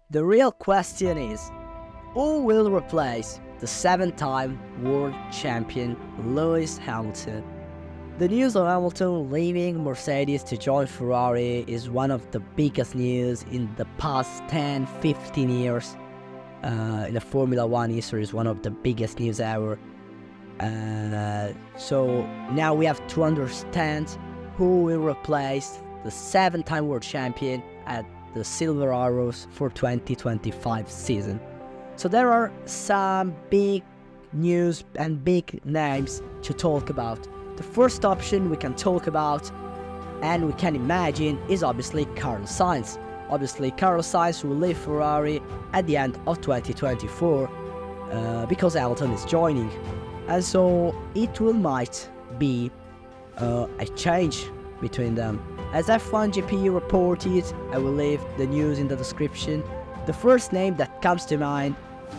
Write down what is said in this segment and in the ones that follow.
The real question is, who will replace the 7-time world champion Lewis Hamilton? The news of Hamilton leaving Mercedes to join Ferrari is one of the biggest news in the past 10-15 years. In the Formula 1 history is one of the biggest news ever. So now we have to understand who will replace the 7-time world champion at the Silver Arrows for 2025 season. So there are some big news and big names to talk about. The first option we can talk about and we can imagine is obviously Carlos Sainz. Obviously Carlos Sainz will leave Ferrari at the end of 2024 because Hamilton is joining. And so it might be a change between them. As F1 GP reported, I will leave the news in the description. The first name that comes to mind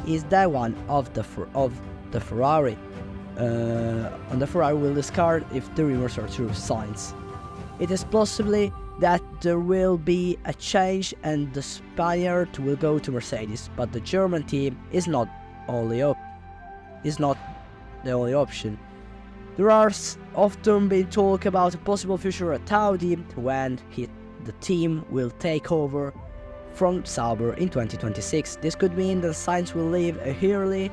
is that one of the Ferrari. On the Ferrari will discard if the rumors are true. Sainz. It is possibly that there will be a change and the Spaniard will go to Mercedes, but the German team is not the only option. There are often been talk about a possible future at Audi when the team will take over from Sauber in 2026. This could mean that Sainz will leave early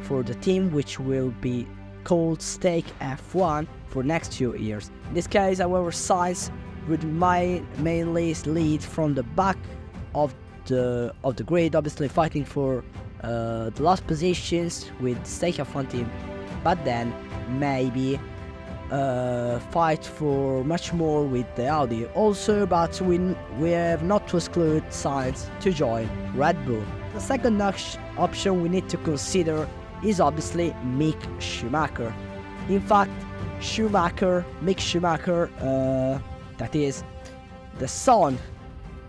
for the team, which will be called Stake F1 for next 2 years. In this case, however, Sainz would mainly lead from the back of the grid, obviously fighting for the last positions with Stake F1 team, but then maybe fight for much more with the Audi also, but we have not to exclude Sainz to join Red Bull. The second option we need to consider is obviously Mick Schumacher. In fact, Mick Schumacher, that is the son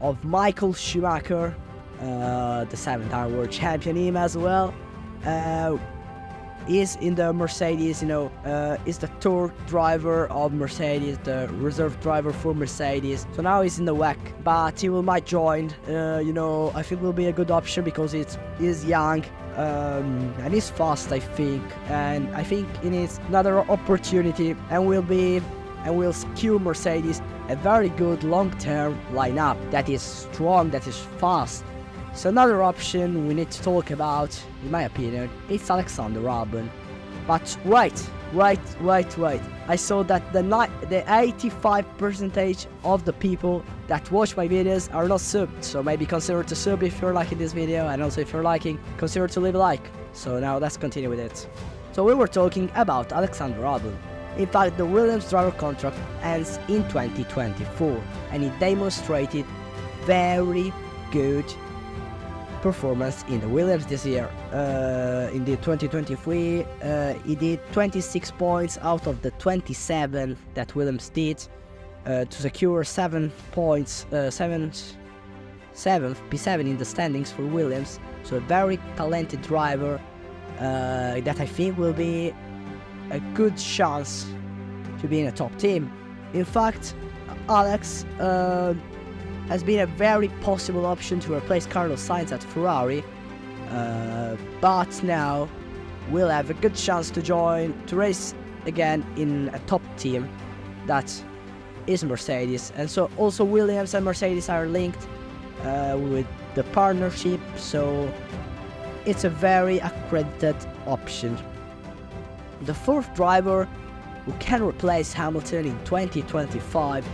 of Michael Schumacher, the 7-time world champion him as well, is in the Mercedes, is the third driver of Mercedes, the reserve driver for Mercedes. So now he's in the WEC, but he might join. I think will be a good option because he's young and he's fast, I think, and I think it is another opportunity and will secure Mercedes a very good long-term lineup that is strong, that is fast. So another option we need to talk about, in my opinion, is Alexander Albon. But wait. I saw that the 85% of the people that watch my videos are not subbed. So maybe consider to sub if you're liking this video, and also if you're liking, consider to leave a like. So now let's continue with it. So we were talking about Alexander Albon. In fact, the Williams driver contract ends in 2024, and he demonstrated very good performance in the Williams this year. In the 2023, he did 26 points out of the 27 that Williams did to secure 7 points, seventh P7 in the standings for Williams. So a very talented driver that I think will be a good chance to be in a top team. In fact, Alex has been a very possible option to replace Carlos Sainz at Ferrari, but now will have a good chance to race again in a top team that is Mercedes. And so also Williams and Mercedes are linked with the partnership, so it's a very accredited option. The fourth driver who can replace Hamilton in 2025,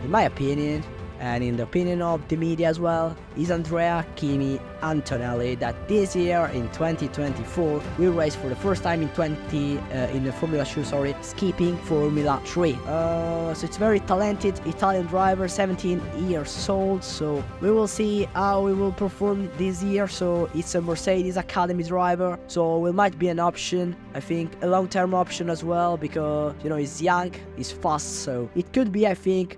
in my opinion, and in the opinion of the media as well, is Andrea Kimi Antonelli, that this year in 2024 will race for the first time in the Formula 2, skipping Formula 3. So it's very talented Italian driver, 17 years old, so we will see how he will perform this year. So it's a Mercedes Academy driver, so it might be an option, I think a long-term option as well, because he's young, he's fast, so it could be, I think,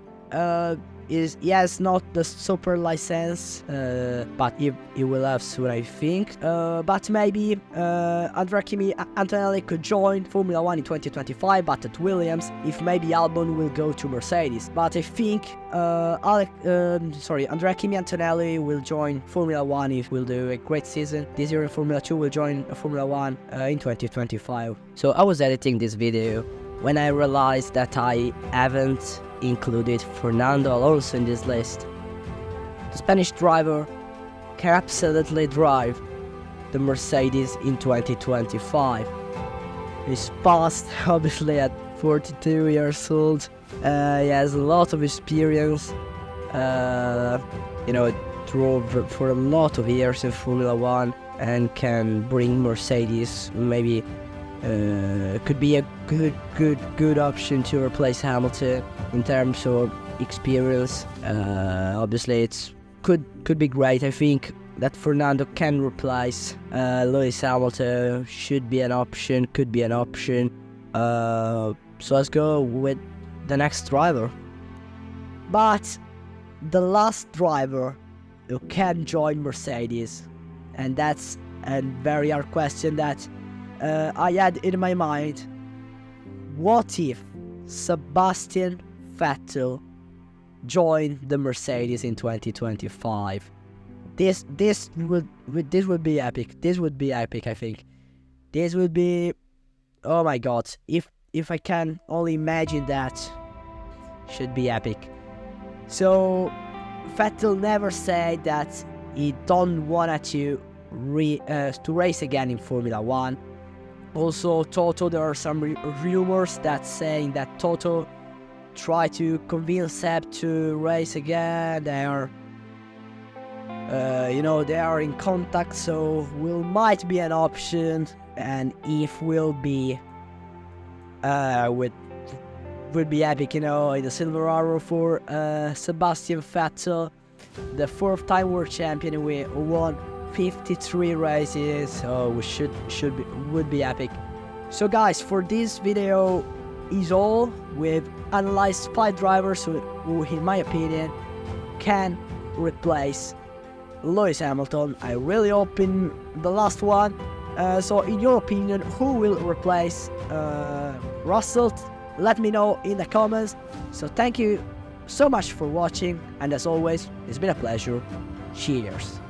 he has not the super license, but he will have soon, I think. But maybe Andrea Kimi Antonelli could join Formula 1 in 2025, but at Williams, if maybe Albon will go to Mercedes. But I think Andrea Kimi Antonelli will join Formula 1 if will do a great season. This year in Formula 2 will join Formula 1 in 2025. So I was editing this video when I realized that I haven't included Fernando Alonso in this list. The Spanish driver can absolutely drive the Mercedes in 2025. He's past, obviously, at 42 years old. He has a lot of experience. Drove for a lot of years in Formula 1 and can bring Mercedes. Maybe could be a good option to replace Hamilton in terms of experience. Obviously, it's could be great. I think that Fernando can replace Lewis Hamilton. Should be an option. Could be an option. So let's go with the next driver. But the last driver who can join Mercedes, and that's a very hard question that I had in my mind. What if Sebastian Vettel joined the Mercedes in 2025? This would be epic. This would be epic, I think. This would be, oh my god, if I can only imagine that, should be epic. So Vettel never said that he don't want to race again in Formula 1. Also, Toto, there are some rumors that saying that Toto tried to convince Seb to race again. They are, they are in contact, so might be an option. And if will be, would be epic, in the silver arrow for Sebastian Vettel, the 4th time world champion. We won 53 races, so would be epic. So guys, for this video is all. We've analyzed 5 drivers who in my opinion can replace Lewis Hamilton. I really hope in the last one. So in your opinion, who will replace Russell? Let me know in the comments. So thank you so much for watching, and as always, it's been a pleasure. Cheers.